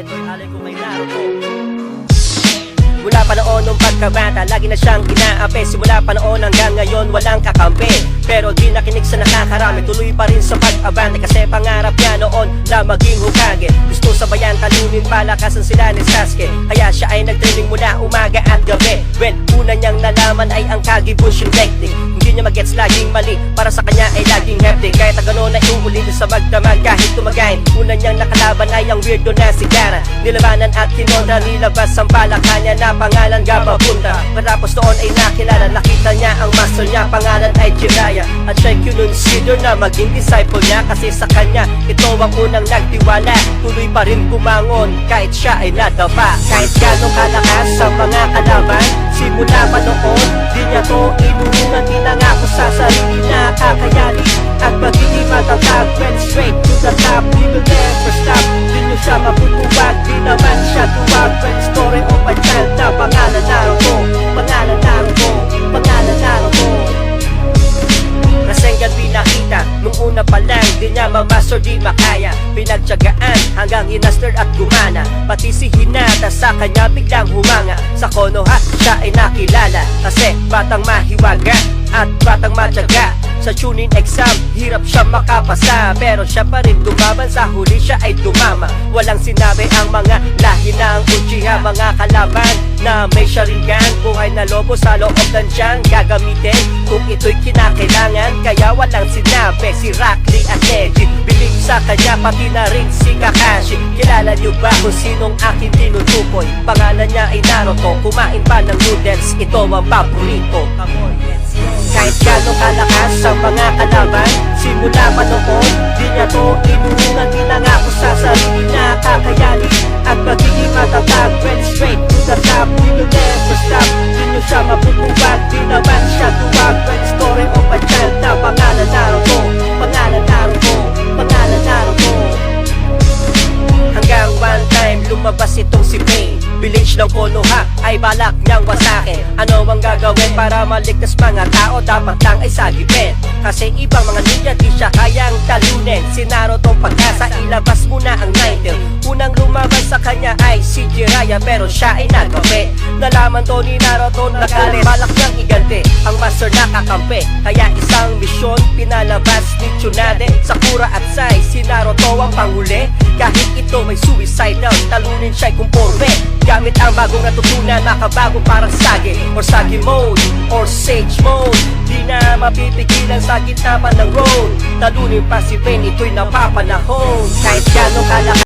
ito'y alay ko kay Naruto. Mula pa noon nung pagkabata, lagi na siyang inaapi. Simula pa noon hanggang ngayon walang kakampi. Pero di nakinig sa nakakarami, tuloy pa rin sa pag-abante. Kasi pangarap niya noon na maging Hokage. Gusto sabayan talunin palakasan sila ni Sasuke. Kaya siya ay nagtraining mula umaga at gabi. Well, una niyang nalaman ay ang Kage Bunshin technique. Hindi niya magets laging mali, para sa kanya ay laging hefty. Kahit na gano'n ay uulit sa magdamag kahit tumagain. Una niyang nakalaban ay ang weirdo na si Gaara. Nilabanan at kinontra, nilabas ang palakanya na pangalan Gamabunta. Matapos noon ay nakilala, nakita niya ang master niya, pangalan ay Jiraiya. At siya'y kinonsider na maging disciple niya, kasi sa kanya ito ang unang nagtiwala. Tuloy pa rin bumangon kahit siya ay nadapa. Kahit gano'ng kalakas sa mga kalaban, simula pa noon di niya to inunungan. Pinangako sa sarili na kakayanin at magiging matatag. Went straight to the top, he will never stop. Di niyo siya mapupuwag, di naman siya tuwag. When story of a child na pangalan Naruto, pangalan Naruto, pangalan Naruto. Rasengan pinakita, nung una pa lang di niya mamaster, di makaya. Pinagtyagaan hanggang inaster at gumana. Pati si Hinata sa kanya biglang humanga. Sa Konoha siya ay nakilala, kasi batang mahiwaga at batang matyaga. Sa Chunin exam, hirap siya makapasa, pero siya pa rin dumaban, sa huli siya ay dumama. Walang sinabi ang mga lahi ng Uchiha, mga kalaban na may Sharingan. Buhay na lobo sa loob ng tiyan, gagamitin kung ito'y kinakailangan. Kaya walang sinabi si Rock Lee at Neji. Bilig sa kanya pati na rin si Kakashi. Kilala niyo ba kung sinong aking tinutukoy? Pangalan niya ay Naruto, kumain pa ng noodles, ito ang paborito. Come on, let's go. Kahit gano'ng kalakas sa mga kalaban, simula pa noon di niya to inunungan. Pinangako sa sarili na kakayanin at magiging matatag. Went straight to the top, he will never stop. Di niyo siya mapupuwag, di naman siya tuwag. When story of a child na pangalan Naruto, pangalan Naruto, pangalan Naruto. Hanggang one time lumabas itong si Pain. Village ng Konoha ay balak niyang wasakin. Ano ang gagawin para maligtas mga tao? Dapat lang ay sagipin, kasi ibang mga ninja di siya kayang talunin. Si Narutong pag-asa, ilabas muna ang 90. Unang lumaban sa kanya ay si Jiraiya, pero siya ay nagabi. Nalaman to ni Naruto na galit, balak niyang iganti ang master na kakampi. Kaya isang misyon pinalabas ni Tsunade, Sakura at Sai. Si Naruto ang panghuli, kahit ito may suicidal, talunin siya'y kumporme. Gamit ang bagong natutunan, makabago parang Sage, or Sage mode, or Sage mode. Di na mapipigilan sa gitna pa ng road. Talunin pa si Pain, ito'y napapanahon. Kahit gano'ng kalakas